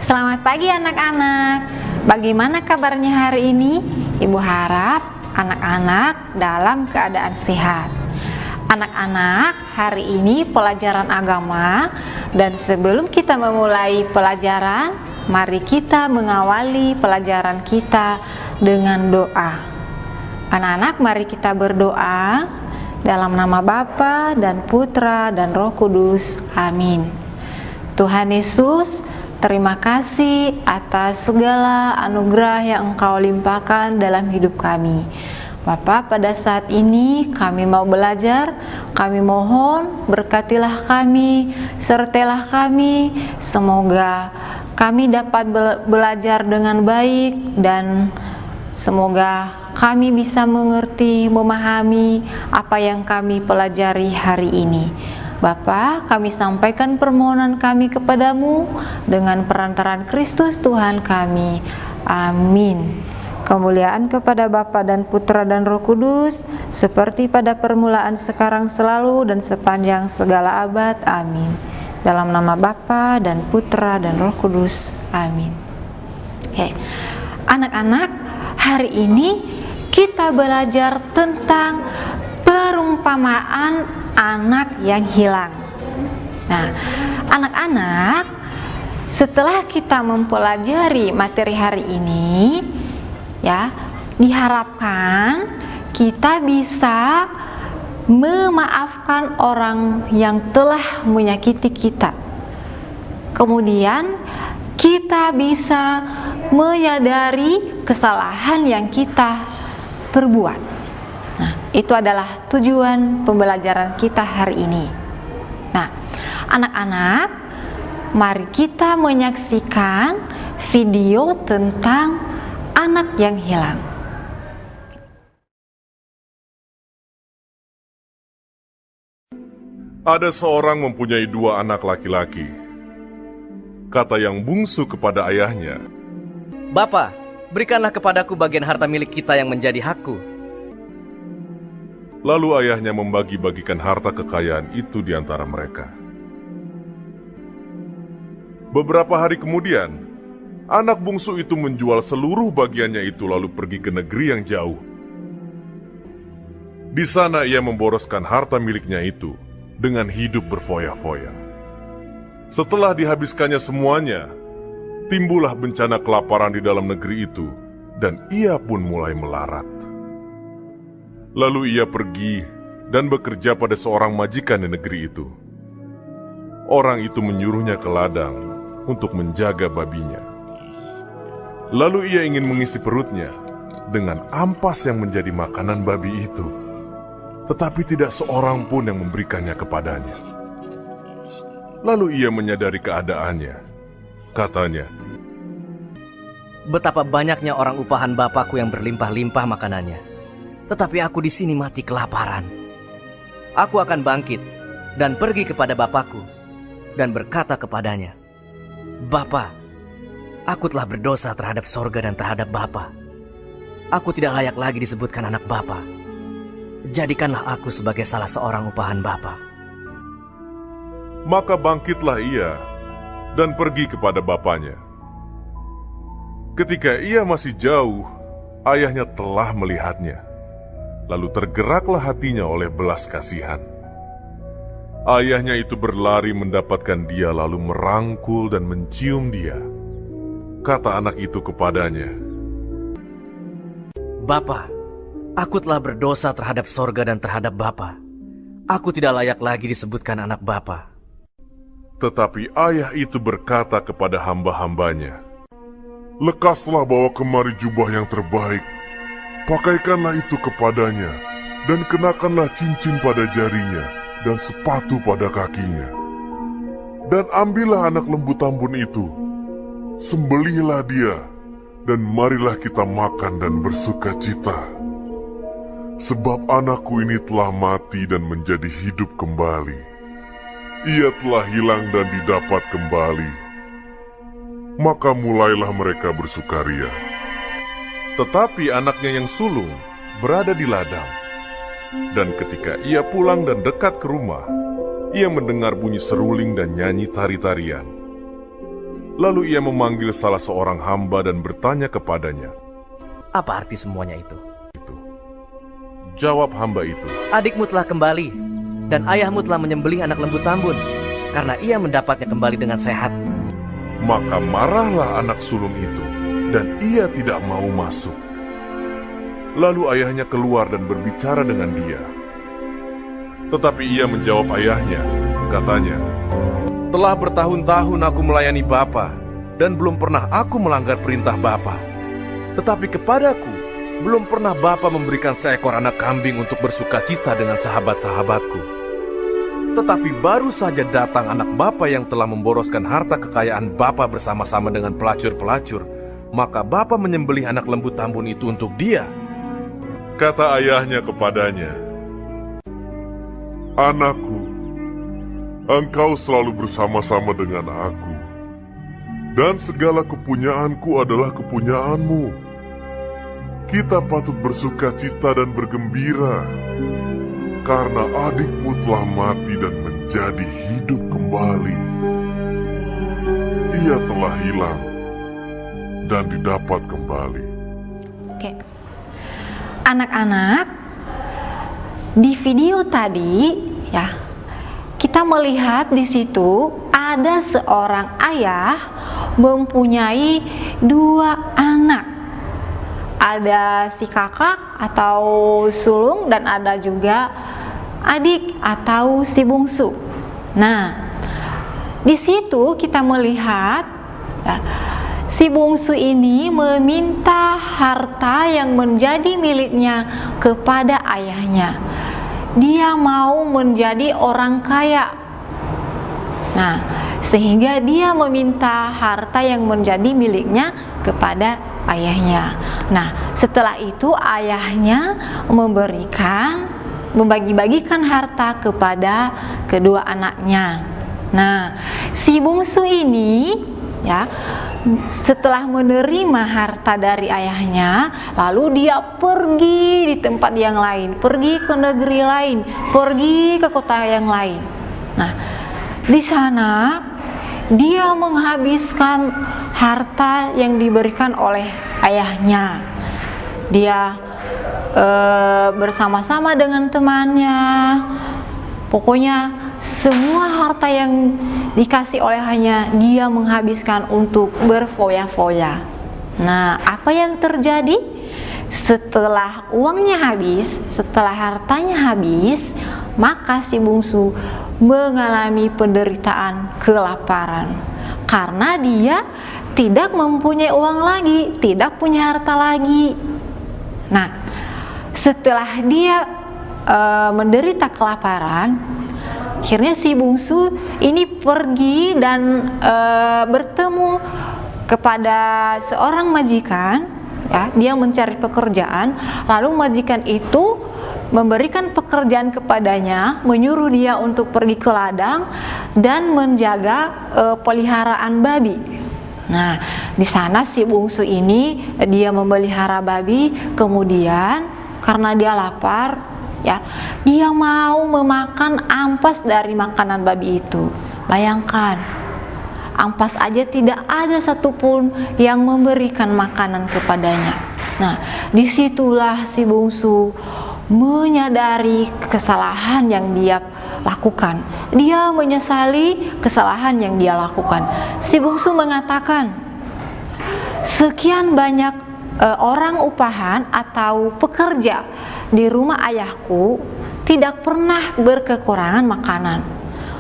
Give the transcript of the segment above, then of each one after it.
Selamat pagi anak-anak. Bagaimana kabarnya hari ini? Ibu harap anak-anak dalam keadaan sehat. Anak-anak, hari ini pelajaran agama, dan sebelum kita memulai pelajaran, mari kita mengawali pelajaran kita dengan doa. Anak-anak, mari kita berdoa dalam nama Bapa dan Putra dan Roh Kudus. Amin. Tuhan Yesus, terima kasih atas segala anugerah yang Engkau limpahkan dalam hidup kami. Bapa, pada saat ini kami mau belajar, kami mohon berkatilah kami, sertailah kami, semoga kami dapat belajar dengan baik dan semoga kami bisa mengerti, memahami apa yang kami pelajari hari ini. Bapa, kami sampaikan permohonan kami kepadamu dengan perantaraan Kristus Tuhan kami. Amin. Kemuliaan kepada Bapa dan Putra dan Roh Kudus, seperti pada permulaan, sekarang, selalu, dan sepanjang segala abad. Amin. Dalam nama Bapa dan Putra dan Roh Kudus. Amin. Oke. Anak-anak, hari ini kita belajar tentang perumpamaan anak yang hilang. Nah, anak-anak, setelah kita mempelajari materi hari ini, ya, diharapkan kita bisa memaafkan orang yang telah menyakiti kita. Kemudian kita bisa menyadari kesalahan yang kita perbuat. Nah, itu adalah tujuan pembelajaran kita hari ini. Nah, anak-anak, mari kita menyaksikan video tentang anak yang hilang. Ada seorang mempunyai 2 anak laki-laki. Kata yang bungsu kepada ayahnya, "Bapa, berikanlah kepadaku bagian harta milik kita yang menjadi hakku." Lalu ayahnya membagi-bagikan harta kekayaan itu di antara mereka. Beberapa hari kemudian, anak bungsu itu menjual seluruh bagiannya itu lalu pergi ke negeri yang jauh. Di sana ia memboroskan harta miliknya itu dengan hidup berfoya-foya. Setelah dihabiskannya semuanya, timbullah bencana kelaparan di dalam negeri itu, dan ia pun mulai melarat. Lalu ia pergi dan bekerja pada seorang majikan di negeri itu. Orang itu menyuruhnya ke ladang untuk menjaga babinya. Lalu ia ingin mengisi perutnya dengan ampas yang menjadi makanan babi itu, tetapi tidak seorang pun yang memberikannya kepadanya. Lalu ia menyadari keadaannya. Katanya, "Betapa banyaknya orang upahan bapakku yang berlimpah-limpah makanannya, tetapi aku di sini mati kelaparan. Aku akan bangkit dan pergi kepada bapakku dan berkata kepadanya, 'Bapa, aku telah berdosa terhadap sorga dan terhadap Bapa. Aku tidak layak lagi disebutkan anak Bapa. Jadikanlah aku sebagai salah seorang upahan Bapa.' maka bangkitlah ia dan pergi kepada bapaknya. Ketika ia masih jauh, ayahnya telah melihatnya. Lalu tergeraklah hatinya oleh belas kasihan. Ayahnya itu berlari mendapatkan dia lalu merangkul dan mencium dia. Kata anak itu kepadanya, 'Bapa, aku telah berdosa terhadap sorga dan terhadap Bapa. Aku tidak layak lagi disebutkan anak Bapa.' Tetapi ayah itu berkata kepada hamba-hambanya, 'Lekaslah bawa kemari jubah yang terbaik, pakaikanlah itu kepadanya, dan kenakanlah cincin pada jarinya, dan sepatu pada kakinya. Dan ambillah anak lembu tambun itu, sembelihlah dia, dan marilah kita makan dan bersuka cita. Sebab anakku ini telah mati dan menjadi hidup kembali. Ia telah hilang dan didapat kembali.' Maka mulailah mereka bersukaria. Tetapi anaknya yang sulung berada di ladang. Dan ketika ia pulang dan dekat ke rumah, ia mendengar bunyi seruling dan nyanyi tari-tarian. Lalu ia memanggil salah seorang hamba dan bertanya kepadanya. Apa arti semuanya itu? Jawab hamba itu, Adikmu telah kembali, dan ayahmu telah menyembelih anak lembu tambun, karena ia mendapatnya kembali dengan sehat. maka marahlah anak sulung itu, dan ia tidak mau masuk. Lalu ayahnya keluar dan berbicara dengan dia. Tetapi ia menjawab ayahnya, katanya, "Telah bertahun-tahun aku melayani Bapa, dan belum pernah aku melanggar perintah Bapa. Tetapi kepadaku, belum pernah Bapa memberikan seekor anak kambing untuk bersukacita dengan sahabat-sahabatku. Tetapi baru saja datang anak Bapa yang telah memboroskan harta kekayaan Bapa bersama-sama dengan pelacur-pelacur, maka Bapa menyembelih anak lembu tambun itu untuk dia." Kata ayahnya kepadanya, "Anakku, engkau selalu bersama-sama dengan aku, dan segala kepunyaanku adalah kepunyaanmu. Kita patut bersuka cita dan bergembira, karena adikmu telah mati dan menjadi hidup kembali. Ia telah hilang dan didapat kembali." Oke. Anak-anak, di video tadi ya, kita melihat di situ ada seorang ayah mempunyai dua anak. Ada si kakak atau sulung dan ada juga adik atau si bungsu. Nah, di situ kita melihat ya, si bungsu ini meminta harta yang menjadi miliknya kepada ayahnya. Dia mau menjadi orang kaya. Nah, sehingga dia meminta harta yang menjadi miliknya kepada ayahnya. Nah, setelah itu ayahnya membagi-bagikan harta kepada kedua anaknya. Nah, si bungsu ini ya, setelah menerima harta dari ayahnya, lalu dia pergi di tempat yang lain, pergi ke negeri lain, pergi ke kota yang lain. Nah, di sana dia menghabiskan harta yang diberikan oleh ayahnya. Dia bersama-sama dengan temannya, pokoknya semua harta yang dikasih oleh ayahnya dia menghabiskan untuk berfoya-foya. Nah, apa yang terjadi? Setelah uangnya habis, setelah hartanya habis, maka si bungsu mengalami penderitaan kelaparan. Karena dia tidak mempunyai uang lagi, tidak punya harta lagi. Nah, setelah dia menderita kelaparan, akhirnya si bungsu ini pergi dan bertemu kepada seorang majikan. Ya, dia mencari pekerjaan, lalu majikan itu memberikan pekerjaan kepadanya, menyuruh dia untuk pergi ke ladang dan menjaga peliharaan babi. Nah, di sana si bungsu ini dia memelihara babi, kemudian karena dia lapar, ya, dia mau memakan ampas dari makanan babi itu. Bayangkan, ampas aja tidak ada satupun yang memberikan makanan kepadanya. Nah, disitulah si bungsu menyadari kesalahan yang dia lakukan. Dia menyesali kesalahan yang dia lakukan. Si bungsu mengatakan, "Sekian banyak orang upahan atau pekerja di rumah ayahku tidak pernah berkekurangan makanan.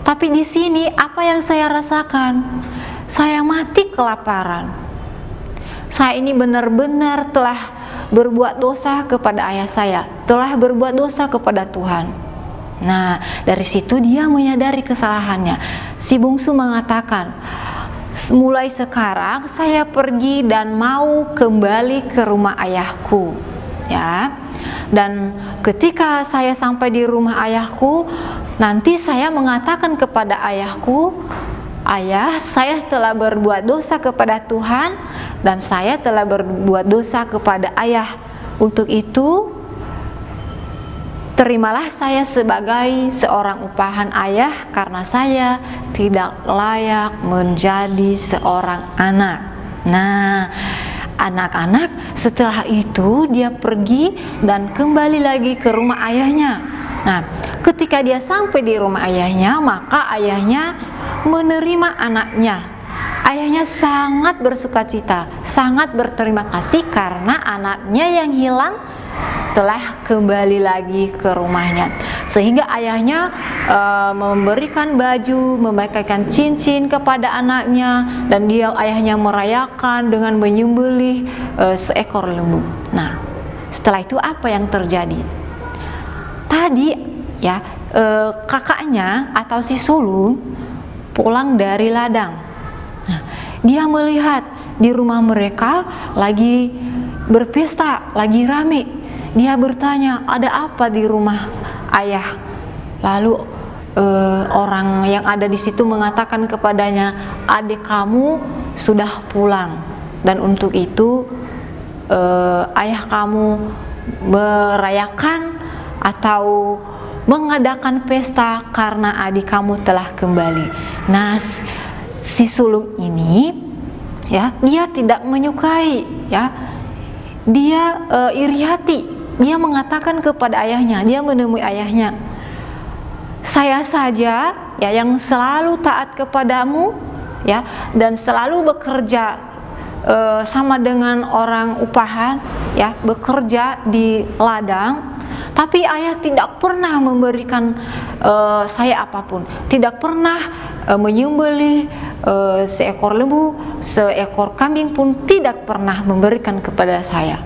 Tapi di sini apa yang saya rasakan? Saya mati kelaparan. Saya ini benar-benar telah berbuat dosa kepada ayah saya, telah berbuat dosa kepada Tuhan." Nah, dari situ dia menyadari kesalahannya. Si bungsu mengatakan, "Mulai sekarang saya pergi dan mau kembali ke rumah ayahku." Ya. Dan ketika saya sampai di rumah ayahku, nanti saya mengatakan kepada ayahku, "Ayah, saya telah berbuat dosa kepada Tuhan dan saya telah berbuat dosa kepada ayah. Untuk itu terimalah saya sebagai seorang upahan ayah karena saya tidak layak menjadi seorang anak. Nah, anak-anak setelah itu dia pergi dan kembali lagi ke rumah ayahnya. Nah, ketika dia sampai di rumah ayahnya, maka ayahnya menerima anaknya. Ayahnya sangat bersukacita, sangat berterima kasih karena anaknya yang hilang telah kembali lagi ke rumahnya. Sehingga ayahnya memberikan baju, memberikan cincin kepada anaknya, dan ayahnya merayakan dengan menyembelih seekor lembu. Nah, setelah itu apa yang terjadi? Tadi ya kakaknya atau si sulung pulang dari ladang. Nah, dia melihat di rumah mereka lagi berpesta, lagi rame. Dia bertanya, ada apa di rumah ayah? Lalu orang yang ada di situ mengatakan kepadanya, adik kamu sudah pulang, dan untuk itu ayah kamu merayakan atau mengadakan pesta karena adik kamu telah kembali. Nah, si sulung ini ya, dia tidak menyukai, ya, dia iri hati. Dia mengatakan kepada ayahnya, dia menemui ayahnya, saya saja ya yang selalu taat kepadamu ya, dan selalu bekerja sama dengan orang upahan ya, bekerja di ladang, tapi ayah tidak pernah memberikan saya apapun, tidak pernah menyembelih seekor lembu, seekor kambing pun tidak pernah memberikan kepada saya.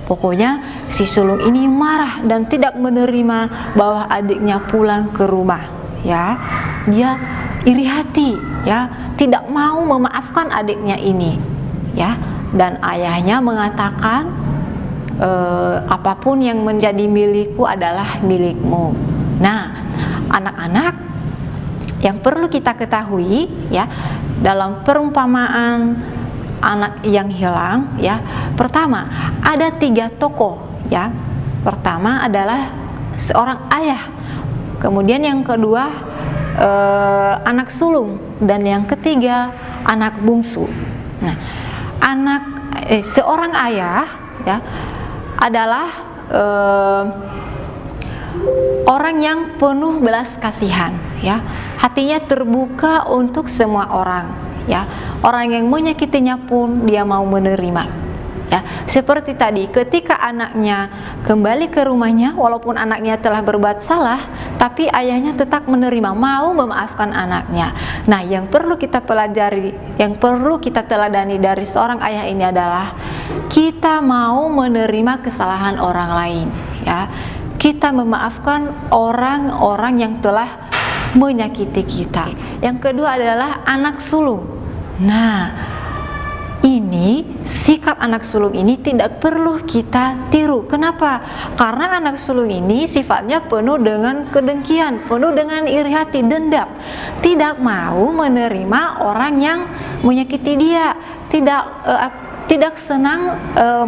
Pokoknya si sulung ini marah dan tidak menerima bahwa adiknya pulang ke rumah, ya. Dia iri hati, ya, tidak mau memaafkan adiknya ini, ya. Dan ayahnya mengatakan, apapun yang menjadi milikku adalah milikmu. Nah, anak-anak, yang perlu kita ketahui ya, dalam perumpamaan anak yang hilang ya, pertama ada 3 tokoh ya. Pertama adalah seorang ayah, kemudian yang kedua anak sulung, dan yang ketiga anak bungsu. Nah, seorang ayah ya adalah orang yang penuh belas kasihan ya, hatinya terbuka untuk semua orang ya. Orang yang menyakitinya pun dia mau menerima ya. Seperti tadi, ketika anaknya kembali ke rumahnya, walaupun anaknya telah berbuat salah, tapi ayahnya tetap menerima, mau memaafkan anaknya. Nah, yang perlu kita pelajari, yang perlu kita teladani dari seorang ayah ini adalah kita mau menerima kesalahan orang lain ya. Kita memaafkan orang-orang yang telah menyakiti kita. Yang kedua adalah anak sulung. Nah, ini sikap anak sulung ini tidak perlu kita tiru. Kenapa? Karena anak sulung ini sifatnya penuh dengan kedengkian, penuh dengan iri hati, dendam, tidak mau menerima orang yang menyakiti dia, tidak senang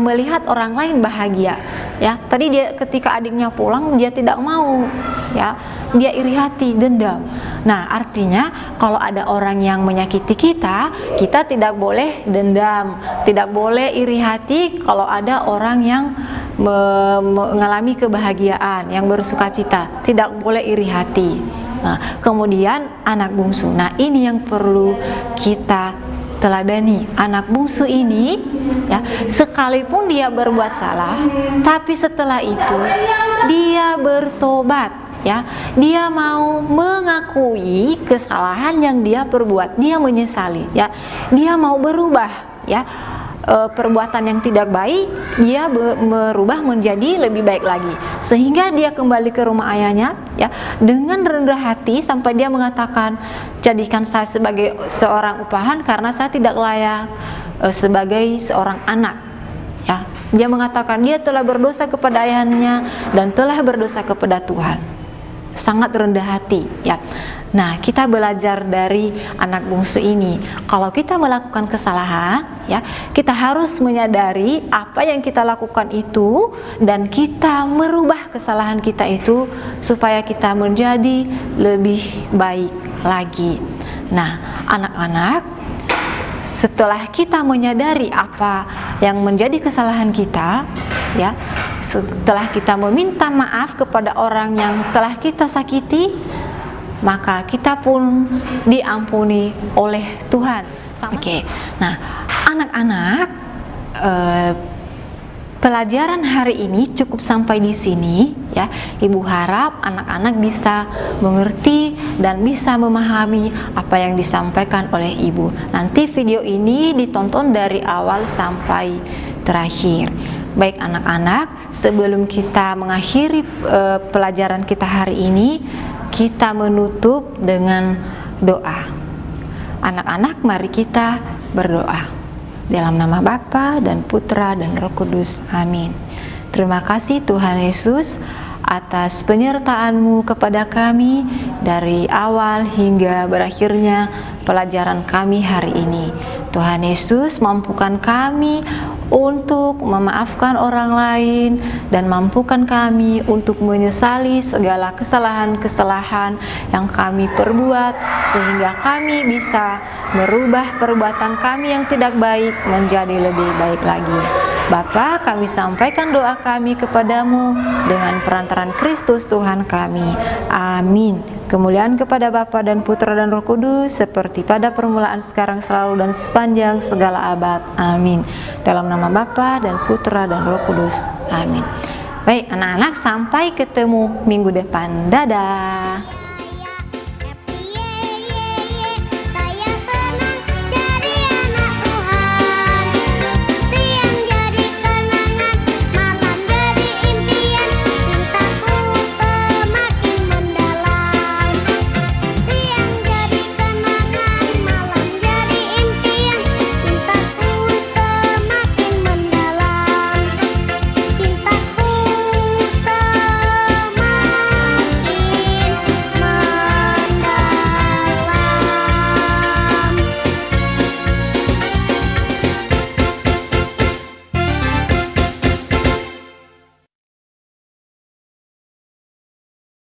melihat orang lain bahagia ya. Tadi dia ketika adiknya pulang, dia tidak mau ya, dia iri hati, dendam. Nah, artinya kalau ada orang yang menyakiti kita, kita tidak boleh dendam, tidak boleh iri hati. Kalau ada orang yang mengalami kebahagiaan, yang bersukacita, tidak boleh iri hati. Nah, kemudian anak bungsu. Nah, ini yang perlu kita teladani. Anak bungsu ini ya, sekalipun dia berbuat salah, tapi setelah itu dia bertobat ya, dia mau mengakui kesalahan yang dia perbuat, dia menyesali ya, dia mau berubah ya, perbuatan yang tidak baik dia berubah menjadi lebih baik lagi, sehingga dia kembali ke rumah ayahnya ya dengan rendah hati sampai dia mengatakan, jadikan saya sebagai seorang upahan karena saya tidak layak sebagai seorang anak ya. Dia mengatakan dia telah berdosa kepada ayahnya dan telah berdosa kepada Tuhan. sangat rendah hati ya. Nah, kita belajar dari anak bungsu ini. Kalau kita melakukan kesalahan ya, kita harus menyadari apa yang kita lakukan itu dan kita merubah kesalahan kita itu supaya kita menjadi lebih baik lagi. Nah, anak-anak, setelah kita menyadari apa yang menjadi kesalahan kita ya, setelah kita meminta maaf kepada orang yang telah kita sakiti, maka kita pun diampuni oleh Tuhan. Oke. Nah, anak-anak, pelajaran hari ini cukup sampai di sini ya. Ibu harap anak-anak bisa mengerti dan bisa memahami apa yang disampaikan oleh Ibu. Nanti video ini ditonton dari awal sampai terakhir. Baik anak-anak, sebelum kita mengakhiri pelajaran kita hari ini, kita menutup dengan doa. Anak-anak, mari kita berdoa. Dalam nama Bapa dan Putra dan Roh Kudus. Amin. Terima kasih Tuhan Yesus atas penyertaan-Mu kepada kami dari awal hingga berakhirnya pelajaran kami hari ini. Tuhan Yesus, mampukan kami untuk memaafkan orang lain dan mampukan kami untuk menyesali segala kesalahan-kesalahan yang kami perbuat sehingga kami bisa merubah perbuatan kami yang tidak baik menjadi lebih baik lagi. Bapa, kami sampaikan doa kami kepadamu dengan perantaran Kristus Tuhan kami. Amin. Kemuliaan kepada Bapa dan Putra dan Roh Kudus seperti pada permulaan, sekarang, selalu dan sepanjang segala abad. Amin. Dalam nama Bapa dan Putra dan Roh Kudus. Amin. Baik anak-anak, sampai ketemu minggu depan. Dadah.